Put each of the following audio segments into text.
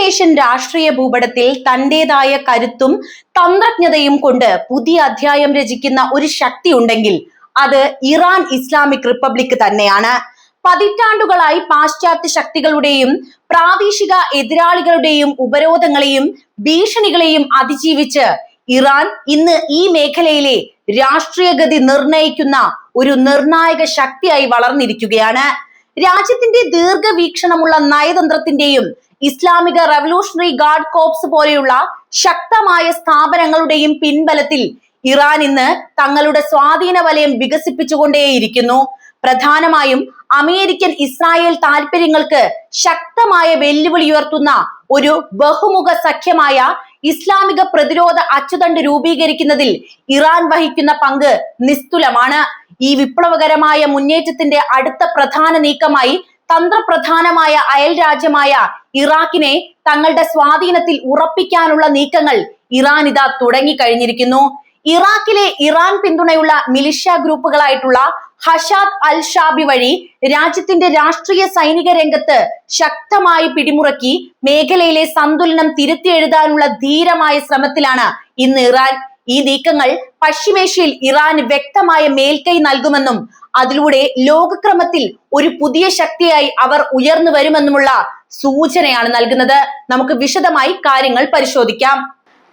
പശ്ചിമേഷ്യൻ രാഷ്ട്രീയ ഭൂപടത്തിൽ തന്റേതായ കരുത്തും തന്ത്രജ്ഞതയും കൊണ്ട് പുതിയ അധ്യായം രചിക്കുന്ന ഒരു ശക്തി ഉണ്ടെങ്കിൽ അത് ഇറാൻ ഇസ്ലാമിക് റിപ്പബ്ലിക് തന്നെയാണ്. പതിറ്റാണ്ടുകളായി പാശ്ചാത്യ ശക്തികളുടെയും പ്രാദേശിക എതിരാളികളുടെയും ഉപരോധങ്ങളെയും ഭീഷണികളെയും അതിജീവിച്ച് ഇറാൻ ഇന്ന് ഈ മേഖലയിലെ രാഷ്ട്രീയഗതി നിർണയിക്കുന്ന ഒരു നിർണായക ശക്തിയായി വളർന്നിരിക്കുകയാണ്. രാജ്യത്തിന്റെ ദീർഘവീക്ഷണമുള്ള നയതന്ത്രത്തിന്റെയും ഇസ്ലാമിക റവല്യൂഷണറി ഗാർഡ് കോർപ്സ് പോലെയുള്ള ശക്തമായ സ്ഥാപനങ്ങളുടെയും പിൻബലത്തിൽ ഇറാൻ ഇന്ന് തങ്ങളുടെ സ്വാധീന വലയം വികസിപ്പിച്ചുകൊണ്ടേയിരിക്കുന്നു. പ്രധാനമായും അമേരിക്കൻ ഇസ്രായേൽ താൽപര്യങ്ങൾക്ക് ശക്തമായ വെല്ലുവിളി ഉയർത്തുന്ന ഒരു ബഹുമുഖ സഖ്യമായ ഇസ്ലാമിക പ്രതിരോധ അച്ചുതണ്ട് രൂപീകരിക്കുന്നതിൽ ഇറാൻ വഹിക്കുന്ന പങ്ക് നിസ്തുലമാണ്. ഈ വിപ്ലവകരമായ മുന്നേറ്റത്തിന്റെ അടുത്ത പ്രധാന നീക്കമായി തന്ത്രപ്രധാനമായ അയൽ രാജ്യമായ ഇറാഖിനെ തങ്ങളുടെ സ്വാധീനത്തിൽ ഉറപ്പിക്കാനുള്ള നീക്കങ്ങൾ ഇറാൻ ഇതാ തുടങ്ങിക്കഴിഞ്ഞിരിക്കുന്നു. ഇറാഖിലെ ഇറാൻ പിന്തുണയുള്ള മിലിഷ്യ ഗ്രൂപ്പുകളായിട്ടുള്ള ഹഷാദ് അൽ ഷാബി വഴി രാജ്യത്തിന്റെ രാഷ്ട്രീയ സൈനിക രംഗത്ത് ശക്തമായി പിടിമുറക്കി മേഖലയിലെ സന്തുലനം തിരുത്തി എഴുതാനുള്ള ധീരമായ ശ്രമത്തിലാണ് ഇന്ന് ഇറാൻ. ഈ നീക്കങ്ങൾ പശ്ചിമേഷ്യയിൽ ഇറാന് വ്യക്തമായ മേൽക്കൈ നൽകുമെന്നും അതിലൂടെ ലോകക്രമത്തിൽ ഒരു പുതിയ ശക്തിയായി അവർ ഉയർന്നു വരുമെന്നുമുള്ള സൂചനയാണ് നൽകുന്നത്. നമുക്ക് വിശദമായി കാര്യങ്ങൾ പരിശോധിക്കാം.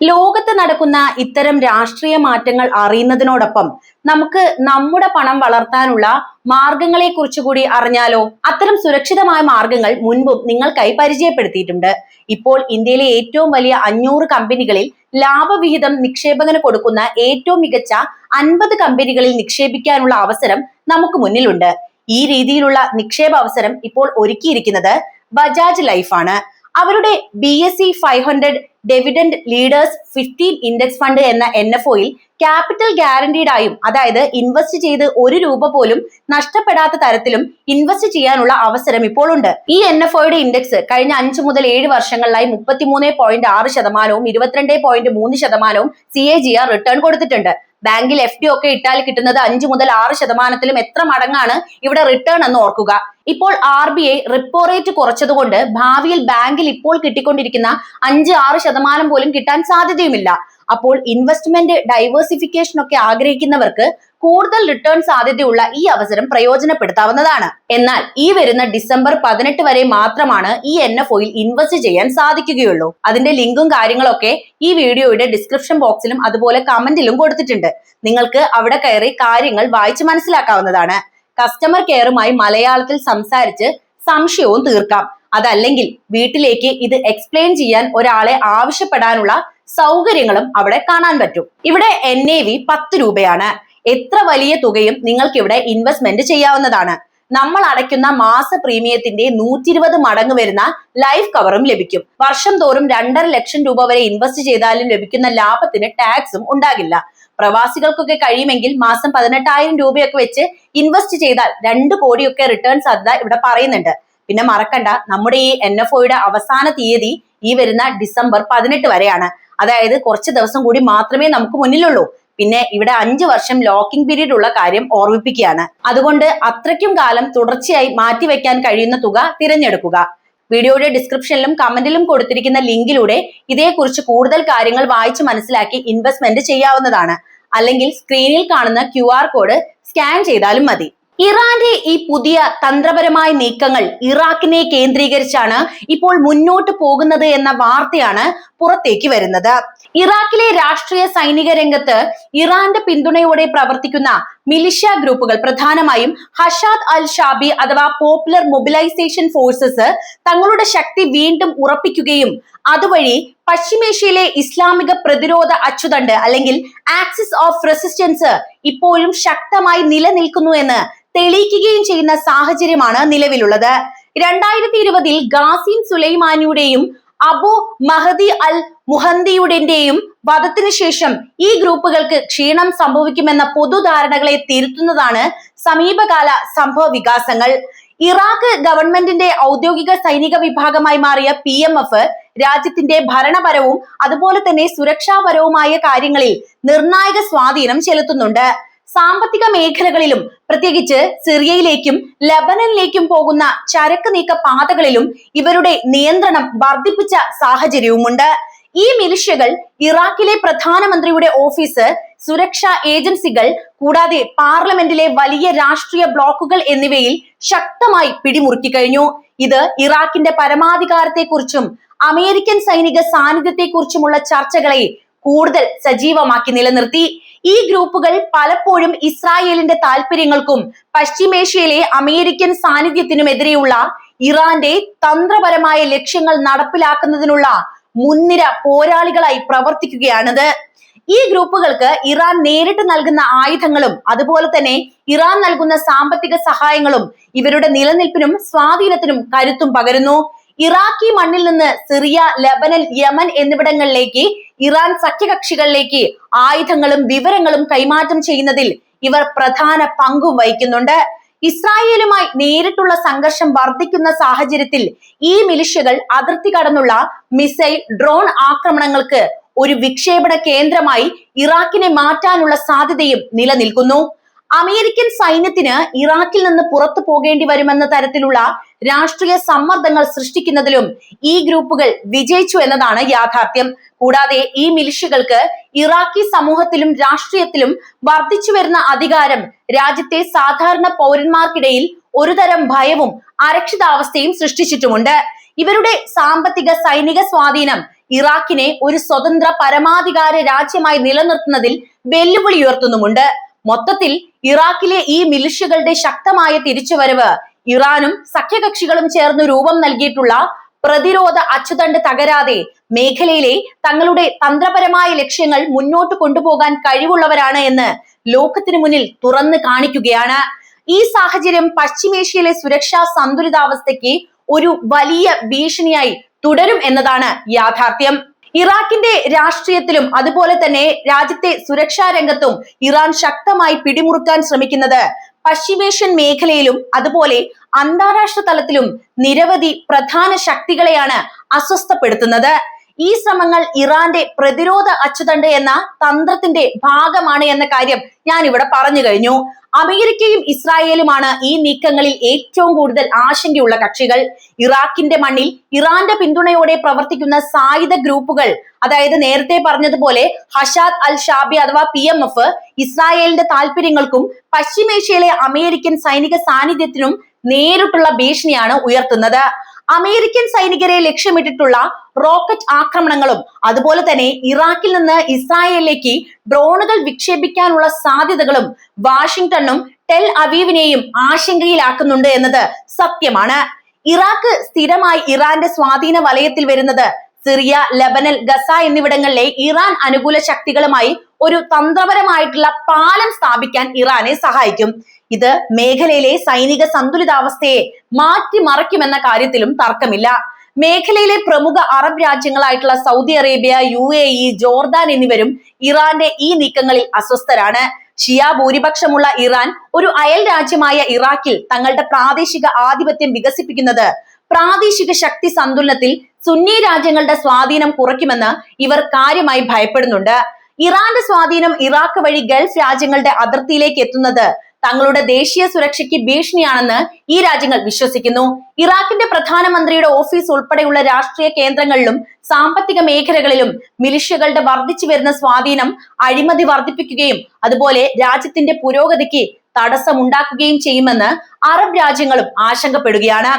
ലോകത്ത് നടക്കുന്ന ഇത്തരം രാഷ്ട്രീയ മാറ്റങ്ങൾ അറിയുന്നതിനോടൊപ്പം നമുക്ക് നമ്മുടെ പണം വളർത്താനുള്ള മാർഗങ്ങളെ കുറിച്ച് കൂടി അറിഞ്ഞാലോ? അത്തരം സുരക്ഷിതമായ മാർഗങ്ങൾ മുൻപും നിങ്ങൾക്കായി പരിചയപ്പെടുത്തിയിട്ടുണ്ട്. ഇപ്പോൾ ഇന്ത്യയിലെ ഏറ്റവും വലിയ 500 കമ്പനികളിൽ ലാഭവിഹിതം നിക്ഷേപകന് കൊടുക്കുന്ന ഏറ്റവും മികച്ച 50 കമ്പനികളിൽ നിക്ഷേപിക്കാനുള്ള അവസരം നമുക്ക് മുന്നിലുണ്ട്. ഈ രീതിയിലുള്ള നിക്ഷേപ അവസരം ഇപ്പോൾ ഒരുക്കിയിരിക്കുന്നത് ബജാജ് ലൈഫ് ആണ്. അവരുടെ BSE 500 dividend leaders 15 index fund എന്ന NFOയിൽ ക്യാപിറ്റൽ ഗ്യാരണ്ടീഡായും, അതായത് ഇൻവെസ്റ്റ് ചെയ്ത് 1 രൂപ പോലും നഷ്ടപ്പെടാത്ത തരത്തിലും ഇൻവെസ്റ്റ് ചെയ്യാനുള്ള അവസരം ഇപ്പോൾ ഉണ്ട്. ഈ NFOയുടെ ഇൻഡെക്സ് കഴിഞ്ഞ 5 മുതൽ 7 വർഷങ്ങളിലായി 33.6%, 22.3% CAGR റിട്ടേൺ കൊടുത്തിട്ടുണ്ട്. ബാങ്കിൽ FD ഒക്കെ ഇട്ടാൽ കിട്ടുന്നത് 5 മുതൽ 6%, എത്ര മടങ്ങാണ് ഇവിടെ റിട്ടേൺ എന്ന് ഓർക്കുക. ഇപ്പോൾ RBI റിപ്പോ റേറ്റ് കുറച്ചതുകൊണ്ട് ഭാവിയിൽ ബാങ്കിൽ ഇപ്പോൾ കിട്ടിക്കൊണ്ടിരിക്കുന്ന 5-6% പോലും കിട്ടാൻ സാധ്യതയുമില്ല. അപ്പോൾ ഇൻവെസ്റ്റ്മെന്റ് ഡൈവേഴ്സിഫിക്കേഷൻ ഒക്കെ ആഗ്രഹിക്കുന്നവർക്ക് കൂടുതൽ റിട്ടേൺ സാധ്യതയുള്ള ഈ അവസരം പ്രയോജനപ്പെടുത്താവുന്നതാണ്. എന്നാൽ ഈ വരുന്ന ഡിസംബർ 18 വരെ മാത്രമാണ് ഈ NFOയിൽ ഇൻവെസ്റ്റ് ചെയ്യാൻ സാധിക്കുകയുള്ളൂ. അതിന്റെ ലിങ്കും കാര്യങ്ങളൊക്കെ ഈ വീഡിയോയുടെ ഡിസ്ക്രിപ്ഷൻ ബോക്സിലും അതുപോലെ കമന്റിലും കൊടുത്തിട്ടുണ്ട്. നിങ്ങൾക്ക് അവിടെ കയറി കാര്യങ്ങൾ വായിച്ച് മനസ്സിലാക്കാവുന്നതാണ്. കസ്റ്റമർ കെയറുമായി മലയാളത്തിൽ സംസാരിച്ച് സംശയവും തീർക്കാം. അതല്ലെങ്കിൽ വീട്ടിലേക്ക് ഇത് എക്സ്പ്ലെയിൻ ചെയ്യാൻ ഒരാളെ ആവശ്യപ്പെടാനുള്ള സൗകര്യങ്ങളും അവിടെ കാണാൻ പറ്റും. ഇവിടെ NAV 10 രൂപയാണ്. എത്ര വലിയ തുകയും നിങ്ങൾക്ക് ഇവിടെ ഇൻവെസ്റ്റ്മെന്റ് ചെയ്യാവുന്നതാണ്. നമ്മൾ അടയ്ക്കുന്ന മാസ പ്രീമിയത്തിന്റെ 120 മടങ്ങ് വരുന്ന ലൈഫ് കവറും ലഭിക്കും. വർഷം തോറും 2.5 ലക്ഷം രൂപ വരെ ഇൻവെസ്റ്റ് ചെയ്താലും ലഭിക്കുന്ന ലാഭത്തിന് ടാക്സും ഉണ്ടാകില്ല. പ്രവാസികൾക്കൊക്കെ കഴിയുമെങ്കിൽ മാസം 18,000 രൂപയൊക്കെ വെച്ച് ഇൻവെസ്റ്റ് ചെയ്താൽ 2 കോടിയൊക്കെ റിട്ടേൺ സാധ്യത ഇവിടെ പറയുന്നുണ്ട്. പിന്നെ മറക്കണ്ട, നമ്മുടെ ഈ NFOയുടെ അവസാന തീയതി ഈ വരുന്ന ഡിസംബർ 18 വരെയാണ്. അതായത് കുറച്ച് ദിവസം കൂടി മാത്രമേ നമുക്ക് മുന്നിലുള്ളൂ. പിന്നെ ഇവിടെ 5 വർഷം ലോക്കിംഗ് പീരീഡ് ഉള്ള കാര്യം ഓർമ്മിപ്പിക്കുകയാണ്. അതുകൊണ്ട് അത്രയ്ക്കും കാലം തുടർച്ചയായി മാറ്റിവെക്കാൻ കഴിയുന്ന തുക തിരഞ്ഞെടുക്കുക. വീഡിയോയുടെ ഡിസ്ക്രിപ്ഷനിലും കമന്റിലും കൊടുത്തിരിക്കുന്ന ലിങ്കിലൂടെ ഇതേക്കുറിച്ച് കൂടുതൽ കാര്യങ്ങൾ വായിച്ച് മനസ്സിലാക്കി ഇൻവെസ്റ്റ്മെന്റ് ചെയ്യാവുന്നതാണ്. അല്ലെങ്കിൽ സ്ക്രീനിൽ കാണുന്ന QR കോഡ് സ്കാൻ ചെയ്താലും മതി. ഇറാന്റെ ഈ പുതിയ തന്ത്രപരമായ നീക്കങ്ങൾ ഇറാഖിനെ കേന്ദ്രീകരിച്ചാണ് ഇപ്പോൾ മുന്നോട്ട് പോകുന്നത് എന്ന വാർത്തയാണ് പുറത്തേക്ക് വരുന്നത്. ഇറാഖിലെ രാഷ്ട്രീയ സൈനിക രംഗത്ത് ഇറാന്റെ പിന്തുണയോടെ പ്രവർത്തിക്കുന്ന മിലിഷ്യ ഗ്രൂപ്പുകൾ, പ്രധാനമായും ഹഷാദ് അൽ ഷാബി അഥവാ പോപ്പുലർ മൊബിലൈസേഷൻ ഫോഴ്സസ്, തങ്ങളുടെ ശക്തി വീണ്ടും ഉറപ്പിക്കുകയും അതുവഴി പശ്ചിമേഷ്യയിലെ ഇസ്ലാമിക പ്രതിരോധ അച്ചുതണ്ട് അല്ലെങ്കിൽ ആക്സിസ് ഓഫ് റെസിസ്റ്റൻസ് ഇപ്പോഴും ശക്തമായി നിലനിൽക്കുന്നു എന്ന് തെളിയിക്കുകയും ചെയ്യുന്ന സാഹചര്യമാണ് നിലവിലുള്ളത്. 2020 ഖാസിം സുലൈമാനിയുടെയും അബു മഹദി അൽ മുഹന്ദിയുടെയും വധത്തിനു ശേഷം ഈ ഗ്രൂപ്പുകൾക്ക് ക്ഷീണം സംഭവിക്കുമെന്ന പൊതുധാരണകളെ തിരുത്തുന്നതാണ് സമീപകാല സംഭവ വികാസങ്ങൾ. ഇറാഖ് ഗവൺമെന്റിന്റെ ഔദ്യോഗിക സൈനിക വിഭാഗമായി മാറിയ PMF രാജ്യത്തിന്റെ ഭരണപരവും അതുപോലെ തന്നെ സുരക്ഷാപരവുമായ കാര്യങ്ങളിൽ നിർണായക സ്വാധീനം ചെലുത്തുന്നുണ്ട്. സാമ്പത്തിക മേഖലകളിലും പ്രത്യേകിച്ച് സിറിയയിലേക്കും ലെബനനിലേക്കും പോകുന്ന ചരക്ക് നീക്ക പാതകളിലും ഇവരുടെ നിയന്ത്രണം വർദ്ധിപ്പിച്ച സാഹചര്യവുമുണ്ട്. ഈ മിലിഷ്യകൾ ഇറാഖിലെ പ്രധാനമന്ത്രിയുടെ ഓഫീസ്, സുരക്ഷാ ഏജൻസികൾ കൂടാതെ പാർലമെന്റിലെ വലിയ രാഷ്ട്രീയ ബ്ലോക്കുകൾ എന്നിവയിൽ ശക്തമായി പിടിമുറുക്കി കഴിഞ്ഞു. ഇത് ഇറാഖിന്റെ പരമാധികാരത്തെക്കുറിച്ചും അമേരിക്കൻ സൈനിക സാന്നിധ്യത്തെക്കുറിച്ചുമുള്ള ചർച്ചകളെ കൂടുതൽ സജീവമാക്കി നിലനിർത്തി. ഈ ഗ്രൂപ്പുകൾ പലപ്പോഴും ഇസ്രായേലിന്റെ താല്പര്യങ്ങൾക്കും പശ്ചിമേഷ്യയിലെ അമേരിക്കൻ സാന്നിധ്യത്തിനുമെതിരെയുള്ള ഇറാന്റെ തന്ത്രപരമായ ലക്ഷ്യങ്ങൾ നടപ്പിലാക്കുന്നതിനുള്ള മുൻനിര പോരാളികളായി പ്രവർത്തിക്കുകയാണിത്. ഈ ഗ്രൂപ്പുകൾക്ക് ഇറാൻ നേരിട്ട് നൽകുന്ന ആയുധങ്ങളും അതുപോലെ തന്നെ ഇറാൻ നൽകുന്ന സാമ്പത്തിക സഹായങ്ങളും ഇവരുടെ നിലനിൽപ്പിനും സ്വാധീനത്തിനും കരുത്തും പകരുന്നു. ഇറാഖി മണ്ണിൽ നിന്ന് സിറിയ, ലെബനൻ, യമൻ എന്നിവിടങ്ങളിലേക്ക് ഇറാൻ സഖ്യകക്ഷികളിലേക്ക് ആയുധങ്ങളും വിവരങ്ങളും കൈമാറ്റം ചെയ്യുന്നതിൽ ഇവർ പ്രധാന പങ്കും വഹിക്കുന്നുണ്ട്. ഇസ്രായേലുമായി നേരിട്ടുള്ള സംഘർഷം വർദ്ധിക്കുന്ന സാഹചര്യത്തിൽ ഈ മിലിഷ്യകൾ അതിർത്തി കടന്നുള്ള മിസൈൽ, ഡ്രോൺ ആക്രമണങ്ങൾക്ക് ഒരു വിക്ഷേപണ കേന്ദ്രമായി ഇറാഖിനെ മാറ്റാനുള്ള സാധ്യതയും നിലനിൽക്കുന്നു. അമേരിക്കൻ സൈന്യത്തിന് ഇറാഖിൽ നിന്ന് പുറത്തു പോകേണ്ടി വരുമെന്ന തരത്തിലുള്ള രാഷ്ട്രീയ സമ്മർദ്ദങ്ങൾ സൃഷ്ടിക്കുന്നതിലും ഈ ഗ്രൂപ്പുകൾ വിജയിച്ചു എന്നതാണ് യാഥാർത്ഥ്യം. കൂടാതെ ഈ മിലിഷ്യകൾക്ക് ഇറാഖി സമൂഹത്തിലും രാഷ്ട്രീയത്തിലും വർദ്ധിച്ചു വരുന്ന അധികാരം രാജ്യത്തെ സാധാരണ പൗരന്മാർക്കിടയിൽ ഒരുതരം ഭയവും അരക്ഷിതാവസ്ഥയും സൃഷ്ടിച്ചിട്ടുമുണ്ട്. ഇവരുടെ സാമ്പത്തിക സൈനിക സ്വാധീനം ഇറാഖിനെ ഒരു സ്വതന്ത്ര പരമാധികാര രാജ്യമായി നിലനിർത്തുന്നതിൽ വെല്ലുവിളി ഉയർത്തുന്നുമുണ്ട്. മൊത്തത്തിൽ ഇറാഖിലെ ഈ മിലിഷ്യകളുടെ ശക്തമായ തിരിച്ചുവരവ് ഇറാനും സഖ്യകക്ഷികളും ചേർന്ന് രൂപം നൽകിയിട്ടുള്ള പ്രതിരോധ അച്ചുതണ്ട് തകരാതെ മേഖലയിലെ തങ്ങളുടെ തന്ത്രപരമായ ലക്ഷ്യങ്ങൾ മുന്നോട്ട് കൊണ്ടുപോകാൻ കഴിവുള്ളവരാണ് എന്ന് ലോകത്തിനു മുന്നിൽ തുറന്നു കാണിക്കുകയാണ്. ഈ സാഹചര്യം പശ്ചിമേഷ്യയിലെ സുരക്ഷാ സന്തുലിതാവസ്ഥയ്ക്ക് ഒരു വലിയ ഭീഷണിയായി തുടരും എന്നതാണ് യാഥാർത്ഥ്യം. ഇറാഖിന്റെ രാഷ്ട്രീയത്തിലും അതുപോലെ തന്നെ രാജ്യത്തെ സുരക്ഷാ രംഗത്തും ഇറാൻ ശക്തമായി പിടിമുറുക്കാൻ ശ്രമിക്കുന്നത് പശ്ചിമേഷ്യൻ മേഖലയിലും അതുപോലെ അന്താരാഷ്ട്ര തലത്തിലും നിരവധി പ്രധാന ശക്തികളെയാണ് അസ്വസ്ഥപ്പെടുത്തുന്നത്. ഈ ശ്രമങ്ങൾ ഇറാന്റെ പ്രതിരോധ അച്ചുതണ്ട് എന്ന തന്ത്രത്തിന്റെ ഭാഗമാണ് എന്ന കാര്യം ഞാൻ ഇവിടെ പറഞ്ഞു കഴിഞ്ഞു. അമേരിക്കയും ഇസ്രായേലുമാണ് ഈ നീക്കങ്ങളിൽ ഏറ്റവും കൂടുതൽ ആശങ്കയുള്ള കക്ഷികൾ. ഇറാഖിന്റെ മണ്ണിൽ ഇറാന്റെ പിന്തുണയോടെ പ്രവർത്തിക്കുന്ന സായുധ ഗ്രൂപ്പുകൾ, അതായത് നേരത്തെ പറഞ്ഞതുപോലെ ഹഷാദ് അൽ ഷാബി അഥവാ PMF, ഇസ്രായേലിന്റെ താല്പര്യങ്ങൾക്കും പശ്ചിമേഷ്യയിലെ അമേരിക്കൻ സൈനിക സാന്നിധ്യത്തിനും നേരിട്ടുള്ള ഭീഷണിയാണ് ഉയർത്തുന്നത്. അമേരിക്കൻ സൈനികരെ ലക്ഷ്യമിട്ടിട്ടുള്ള റോക്കറ്റ് ആക്രമണങ്ങളും അതുപോലെ തന്നെ ഇറാഖിൽ നിന്ന് ഇസ്രായേലിലേക്ക് ഡ്രോണുകൾ വിക്ഷേപിക്കാനുള്ള സാധ്യതകളും വാഷിംഗ്ടണും ടെൽ അവീവിനെയും ആശങ്കയിലാക്കുന്നുണ്ട് എന്നത് സത്യമാണ്. ഇറാഖ് സ്ഥിരമായി ഇറാന്റെ സ്വാധീന വലയത്തിൽ വരുന്നത് സിറിയ, ലെബനൻ, ഗസ എന്നിവിടങ്ങളിലെ ഇറാൻ അനുകൂല ശക്തികളുമായി ഒരു തന്ത്രപരമായിട്ടുള്ള പാലം സ്ഥാപിക്കാൻ ഇറാനെ സഹായിക്കും. ഇത് മേഖലയിലെ സൈനിക സന്തുലിതാവസ്ഥയെ മാറ്റിമറിക്കുമെന്ന കാര്യത്തിലും തർക്കമില്ല. മേഖലയിലെ പ്രമുഖ അറബ് രാജ്യങ്ങളായിട്ടുള്ള സൗദി അറേബ്യ, UAE, ജോർദാൻ എന്നിവരും ഇറാന്റെ ഈ നീക്കങ്ങളിൽ അസ്വസ്ഥരാണ്. ഷിയ ഭൂരിപക്ഷമുള്ള ഇറാൻ ഒരു അയൽ രാജ്യമായ ഇറാഖിൽ തങ്ങളുടെ പ്രാദേശിക ആധിപത്യം വികസിപ്പിക്കുന്നത് പ്രാദേശിക ശക്തി സന്തുലനത്തിൽ സുന്നി രാജ്യങ്ങളുടെ സ്വാധീനം കുറയ്ക്കുമെന്ന് ഇവർ കാര്യമായി ഭയപ്പെടുന്നുണ്ട്. ഇറാന്റെ സ്വാധീനം ഇറാഖ് വഴി ഗൾഫ് രാജ്യങ്ങളുടെ അതിർത്തിയിലേക്ക് എത്തുന്നത് തങ്ങളുടെ ദേശീയ സുരക്ഷയ്ക്ക് ഭീഷണിയാണെന്ന് ഈ രാജ്യങ്ങൾ വിശ്വസിക്കുന്നു. ഇറാഖിന്റെ പ്രധാനമന്ത്രിയുടെ ഓഫീസ് ഉൾപ്പെടെയുള്ള രാഷ്ട്രീയ കേന്ദ്രങ്ങളിലും സാമ്പത്തിക മേഖലകളിലും മിലിഷ്യകളുടെ വർദ്ധിച്ചു വരുന്ന സ്വാധീനം അഴിമതി വർദ്ധിപ്പിക്കുകയും അതുപോലെ രാജ്യത്തിന്റെ പുരോഗതിക്ക് തടസ്സമുണ്ടാക്കുകയും ചെയ്യുമെന്ന് അറബ് രാജ്യങ്ങളും ആശങ്കപ്പെടുകയാണ്.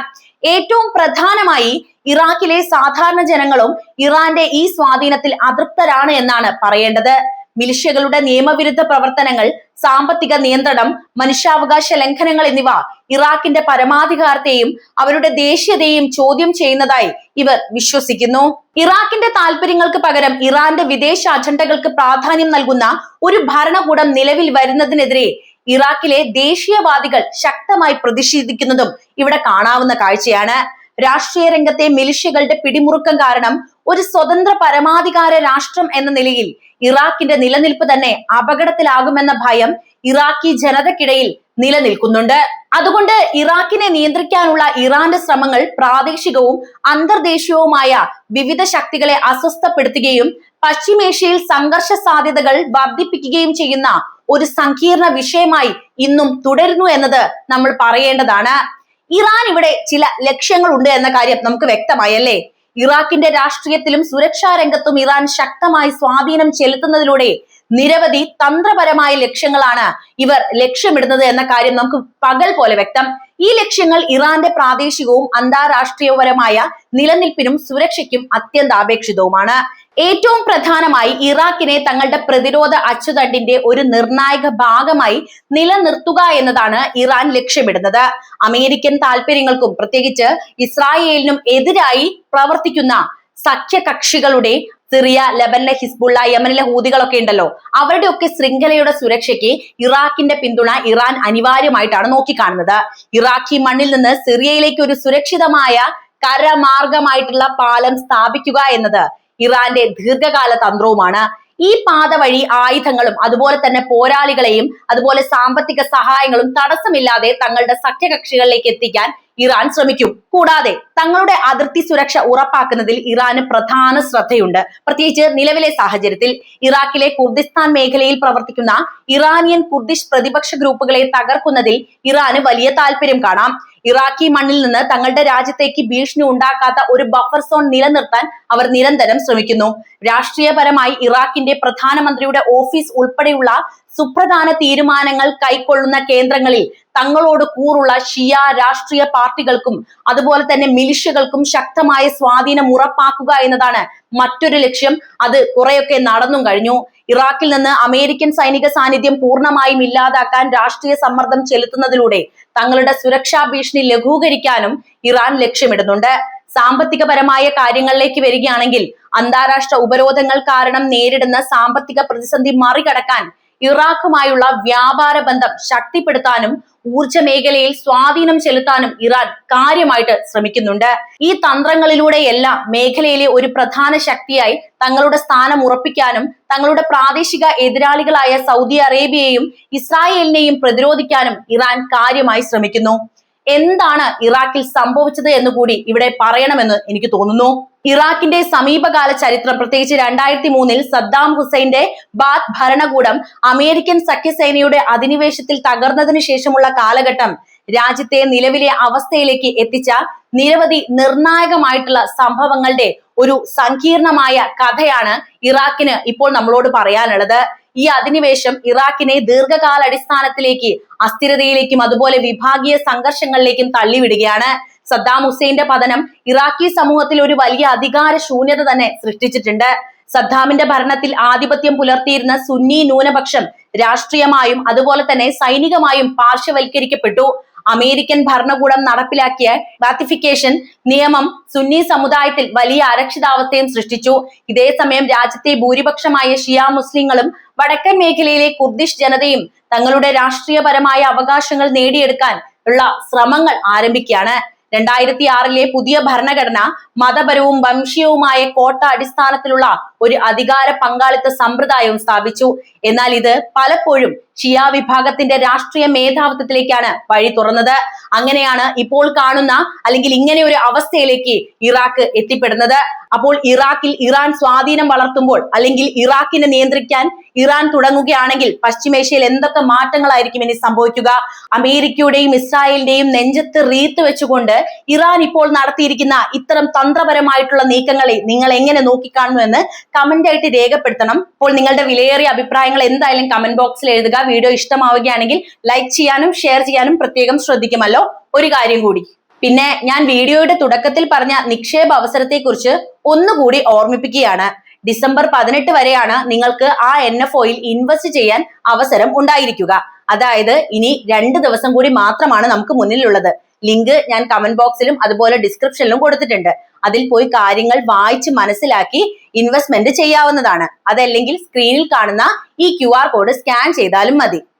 ഏറ്റവും പ്രധാനമായി ഇറാഖിലെ സാധാരണ ജനങ്ങളും ഇറാന്റെ ഈ സ്വാധീനത്തിൽ അതൃപ്തരാണ് എന്നാണ് പറയേണ്ടത്. മിലിഷ്യകളുടെ നിയമവിരുദ്ധ പ്രവർത്തനങ്ങൾ, സാമ്പത്തിക നിയന്ത്രണം, മനുഷ്യാവകാശ ലംഘനങ്ങൾ എന്നിവ ഇറാഖിന്റെ പരമാധികാരത്തെയും അവരുടെ ദേശീയതയെയും ചോദ്യം ചെയ്യുന്നതായി ഇവർ വിശ്വസിക്കുന്നു. ഇറാഖിന്റെ താല്പര്യങ്ങൾക്ക് പകരം ഇറാന്റെ വിദേശ അജണ്ടകൾക്ക് പ്രാധാന്യം നൽകുന്ന ഒരു ഭരണകൂടം നിലവിൽ വരുന്നതിനെതിരെ ഇറാഖിലെ ദേശീയവാദികൾ ശക്തമായി പ്രതിഷേധിക്കുന്നതും ഇവിടെ കാണാവുന്ന കാഴ്ചയാണ്. രാഷ്ട്രീയ രംഗത്തെ മിലിഷ്യകളുടെ പിടിമുറുക്കം കാരണം ഒരു സ്വതന്ത്ര പരമാധികാര രാഷ്ട്രം എന്ന നിലയിൽ ഇറാഖിന്റെ നിലനിൽപ്പ് തന്നെ അപകടത്തിലാകുമെന്ന ഭയം ഇറാഖി ജനതയ്ക്കിടയിൽ നിലനിൽക്കുന്നുണ്ട്. അതുകൊണ്ട് ഇറാഖിനെ നിയന്ത്രിക്കാനുള്ള ഇറാന്റെ ശ്രമങ്ങൾ പ്രാദേശികവും അന്തർദേശീയവുമായ വിവിധ ശക്തികളെ അസ്വസ്ഥപ്പെടുത്തുകയും പശ്ചിമേഷ്യയിൽ സംഘർഷ സാധ്യതകൾ വർദ്ധിപ്പിക്കുകയും ചെയ്യുന്ന ഒരു സങ്കീർണ വിഷയമായി ഇന്നും തുടരുന്നു എന്നത് നമ്മൾ പറയേണ്ടതാണ്. ഇറാൻ ഇവിടെ ചില ലക്ഷ്യങ്ങളുണ്ട് എന്ന കാര്യം നമുക്ക് വ്യക്തമായല്ലേ. ഇറാഖിന്റെ രാഷ്ട്രീയത്തിലും സുരക്ഷാ രംഗത്തും ഇറാൻ ശക്തമായി സ്വാധീനം ചെലുത്തുന്നതിലൂടെ നിരവധി തന്ത്രപരമായ ലക്ഷ്യങ്ങളാണ് ഇവർ ലക്ഷ്യമിടുന്നത് എന്ന കാര്യം നമുക്ക് പകൽ പോലെ വ്യക്തം. ഈ ലക്ഷ്യങ്ങൾ ഇറാന്റെ പ്രാദേശികവും അന്താരാഷ്ട്രീയപരമായ നിലനിൽപ്പിനും സുരക്ഷയ്ക്കും അത്യന്താപേക്ഷിതവുമാണ്. ഏറ്റവും പ്രധാനമായി ഇറാഖിനെ തങ്ങളുടെ പ്രതിരോധ അച്ചുതണ്ടിന്റെ ഒരു നിർണായക ഭാഗമായി നിലനിർത്തുക എന്നതാണ് ഇറാൻ ലക്ഷ്യമിടുന്നത്. അമേരിക്കൻ താല്പര്യങ്ങൾക്കും പ്രത്യേകിച്ച് ഇസ്രായേലിനും എതിരായി പ്രവർത്തിക്കുന്ന സഖ്യകക്ഷികളുടെ സിറിയ, ലെബനനിലെ ഹിസ്ബുള്ള, യമനിലെ ഹൂതികളൊക്കെ ഉണ്ടല്ലോ, അവരുടെ ഒക്കെ ശൃംഖലയുടെ സുരക്ഷയ്ക്ക് ഇറാഖിന്റെ പിന്തുണ ഇറാൻ അനിവാര്യമായിട്ടാണ് നോക്കിക്കാണുന്നത്. ഇറാഖി മണ്ണിൽ നിന്ന് സിറിയയിലേക്ക് ഒരു സുരക്ഷിതമായ കരമാർഗമായിട്ടുള്ള പാലം സ്ഥാപിക്കുക എന്നത് ഇറാന്റെ ദീർഘകാല തന്ത്രവുമാണ്. ഈ പാത വഴി ആയുധങ്ങളും അതുപോലെ തന്നെ പോരാളികളെയും അതുപോലെ സാമ്പത്തിക സഹായങ്ങളും തടസ്സമില്ലാതെ തങ്ങളുടെ സഖ്യകക്ഷികളിലേക്ക് എത്തിക്കാൻ ഇറാൻ ശ്രമിക്കും. കൂടാതെ തങ്ങളുടെ അതിർത്തി സുരക്ഷ ഉറപ്പാക്കുന്നതിൽ ഇറാന് പ്രധാന ശ്രദ്ധയുണ്ട്. പ്രത്യേകിച്ച് നിലവിലെ സാഹചര്യത്തിൽ ഇറാഖിലെ കുർദിസ്ഥാൻ മേഖലയിൽ പ്രവർത്തിക്കുന്ന ഇറാനിയൻ കുർദിഷ് പ്രതിപക്ഷ ഗ്രൂപ്പുകളെ തകർക്കുന്നതിൽ ഇറാന് വലിയ താല്പര്യം കാണാം. ഇറാഖി മണ്ണിൽ നിന്ന് തങ്ങളുടെ രാജ്യത്തേക്ക് ഭീഷണി ഉണ്ടാക്കാത്ത ഒരു ബഫർ സോൺ നിലനിർത്താൻ അവർ നിരന്തരം ശ്രമിക്കുന്നു. രാഷ്ട്രീയപരമായി ഇറാഖിന്റെ പ്രധാനമന്ത്രിയുടെ ഓഫീസ് ഉൾപ്പെടെയുള്ള സുപ്രധാന തീരുമാനങ്ങൾ കൈക്കൊള്ളുന്ന കേന്ദ്രങ്ങളിൽ തങ്ങളോട് കൂറുള്ള ഷിയ രാഷ്ട്രീയ പാർട്ടികൾക്കും അതുപോലെ തന്നെ മിലിഷ്യകൾക്കും ശക്തമായ സ്വാധീനം ഉറപ്പാക്കുക എന്നതാണ് മറ്റൊരു ലക്ഷ്യം. അത് കുറെയൊക്കെ നടന്നും കഴിഞ്ഞു. ഇറാഖിൽ നിന്ന് അമേരിക്കൻ സൈനിക സാന്നിധ്യം പൂർണ്ണമായും ഇല്ലാതാക്കാൻ രാഷ്ട്രീയ സമ്മർദ്ദം ചെലുത്തുന്നതിലൂടെ തങ്ങളുടെ സുരക്ഷാ ഭീഷണി ലഘൂകരിക്കാനും ഇറാൻ ലക്ഷ്യമിടുന്നുണ്ട്. സാമ്പത്തികപരമായ കാര്യങ്ങളിലേക്ക് വരികയാണെങ്കിൽ അന്താരാഷ്ട്ര ഉപരോധങ്ങൾ കാരണം നേരിടുന്ന സാമ്പത്തിക പ്രതിസന്ധി മറികടക്കാൻ ഇറാഖുമായുള്ള വ്യാപാര ബന്ധം ശക്തിപ്പെടുത്താനും ഊർജ മേഖലയിൽ സ്വാധീനം ചെലുത്താനും ഇറാൻ കാര്യമായിട്ട് ശ്രമിക്കുന്നുണ്ട്. ഈ തന്ത്രങ്ങളിലൂടെയെല്ലാം മേഖലയിലെ ഒരു പ്രധാന ശക്തിയായി തങ്ങളുടെ സ്ഥാനം ഉറപ്പിക്കാനും തങ്ങളുടെ പ്രാദേശിക എതിരാളികളായ സൗദി അറേബ്യയെയും ഇസ്രായേലിനെയും പ്രതിരോധിക്കാനും ഇറാൻ കാര്യമായി ശ്രമിക്കുന്നു. എന്താണ് ഇറാഖിൽ സംഭവിച്ചത് എന്ന് കൂടി ഇവിടെ പറയണമെന്ന് എനിക്ക് തോന്നുന്നു. ഇറാഖിന്റെ സമീപകാല ചരിത്രം, പ്രത്യേകിച്ച് 2003 സദ്ദാം ഹുസൈന്റെ ബാത്ത് ഭരണകൂടം അമേരിക്കൻ സഖ്യസേനയുടെ അധിനിവേശത്തിൽ തകർന്നതിനു ശേഷമുള്ള കാലഘട്ടം രാജ്യത്തെ നിലവിലെ അവസ്ഥയിലേക്ക് എത്തിച്ച നിരവധി നിർണായകമായിട്ടുള്ള സംഭവങ്ങളുടെ ഒരു സങ്കീർണമായ കഥയാണ് ഇറാഖിന് ഇപ്പോൾ നമ്മളോട് പറയാനുള്ളത്. ഈ അധിനിവേശം ഇറാഖിനെ ദീർഘകാലാടിസ്ഥാനത്തിലേക്ക് അസ്ഥിരതയിലേക്കും അതുപോലെ വിഭാഗീയ സംഘർഷങ്ങളിലേക്കും തള്ളിവിടുകയാണ്. സദ്ദാം ഹുസൈന്റെ പതനം ഇറാഖി സമൂഹത്തിൽ ഒരു വലിയ അധികാര ശൂന്യത തന്നെ സൃഷ്ടിച്ചിട്ടുണ്ട്. സദ്ദാമിന്റെ ഭരണത്തിൽ ആധിപത്യം പുലർത്തിയിരുന്ന സുന്നി ന്യൂനപക്ഷം രാഷ്ട്രീയമായും അതുപോലെ തന്നെ സൈനികമായും പാർശ്വവൽക്കരിക്കപ്പെട്ടു. അമേരിക്കൻ ഭരണകൂടം നടപ്പിലാക്കിയ റാത്തിഫിക്കേഷൻ നിയമം സുന്നി സമുദായത്തിൽ വലിയ അരക്ഷിതാവസ്ഥയും സൃഷ്ടിച്ചു. ഇതേസമയം രാജ്യത്തെ ഭൂരിപക്ഷമായ ഷിയ മുസ്ലിങ്ങളും വടക്കൻ മേഖലയിലെ കുർദിഷ് ജനതയും തങ്ങളുടെ രാഷ്ട്രീയപരമായ അവകാശങ്ങൾ നേടിയെടുക്കാൻ ഉള്ള ശ്രമങ്ങൾ ആരംഭിക്കുകയാണ്. 2006 പുതിയ ഭരണഘടന മതപരവും വംശീയവുമായ കോട്ട അടിസ്ഥാനത്തിലുള്ള ഒരു അധികാര പങ്കാളിത്ത സമ്പ്രദായവും സ്ഥാപിച്ചു. എന്നാൽ ഇത് പലപ്പോഴും ഷിയ വിഭാഗത്തിന്റെ രാഷ്ട്രീയ മേധാവിത്വത്തിലേക്കാണ് വഴി തുറന്നത്. അങ്ങനെയാണ് ഇപ്പോൾ കാണുന്ന അല്ലെങ്കിൽ ഇങ്ങനെ ഒരു അവസ്ഥയിലേക്ക് ഇറാഖ് എത്തിപ്പെടുന്നത്. അപ്പോൾ ഇറാഖിൽ ഇറാൻ സ്വാധീനം വളർത്തുമ്പോൾ അല്ലെങ്കിൽ ഇറാഖിനെ നിയന്ത്രിക്കാൻ ഇറാൻ തുടങ്ങുകയാണെങ്കിൽ പശ്ചിമേഷ്യയിൽ എന്തൊക്കെ മാറ്റങ്ങളായിരിക്കും ഇനി സംഭവിക്കുക? അമേരിക്കയുടെയും ഇസ്രായേലിന്റെയും നെഞ്ചത്ത് റീത്ത് വെച്ചുകൊണ്ട് ഇറാൻ ഇപ്പോൾ നടത്തിയിരിക്കുന്ന ഇത്തരം തന്ത്രപരമായിട്ടുള്ള നീക്കങ്ങളെ നിങ്ങൾ എങ്ങനെ നോക്കിക്കാണുന്നു എന്ന് കമന്റ് ആയിട്ട് രേഖപ്പെടുത്തണം. അപ്പോൾ നിങ്ങളുടെ വിലയേറിയ അഭിപ്രായങ്ങൾ എന്തായാലും കമന്റ് ബോക്സിൽ എഴുതുക. വീഡിയോ ഇഷ്ടമാവുകയാണെങ്കിൽ ലൈക്ക് ചെയ്യാനും ഷെയർ ചെയ്യാനും പ്രത്യേകം ശ്രദ്ധിക്കുമല്ലോ. ഒരു കാര്യം കൂടി, പിന്നെ ഞാൻ വീഡിയോയുടെ തുടക്കത്തിൽ പറഞ്ഞ നിക്ഷേപ അവസരത്തെക്കുറിച്ച് ഒന്നുകൂടി ഓർമ്മിപ്പിക്കുകയാണ്. ഡിസംബർ 18 വരെയാണ് നിങ്ങൾക്ക് ആ NFOയിൽ ഇൻവെസ്റ്റ് ചെയ്യാൻ അവസരം ഉണ്ടായിരിക്കുക. അതായത് ഇനി 2 ദിവസം കൂടി മാത്രമാണ് നമുക്ക് മുന്നിലുള്ളത്. ലിങ്ക് ഞാൻ കമന്റ് ബോക്സിലും അതുപോലെ ഡിസ്ക്രിപ്ഷനിലും കൊടുത്തിട്ടുണ്ട്. അതിൽ പോയി കാര്യങ്ങൾ വായിച്ച് മനസ്സിലാക്കി ഇൻവെസ്റ്റ്മെന്റ് ചെയ്യാവുന്നതാണ്. അതല്ലെങ്കിൽ സ്ക്രീനിൽ കാണുന്ന ഈ QR കോഡ് സ്കാൻ ചെയ്താലും മതി.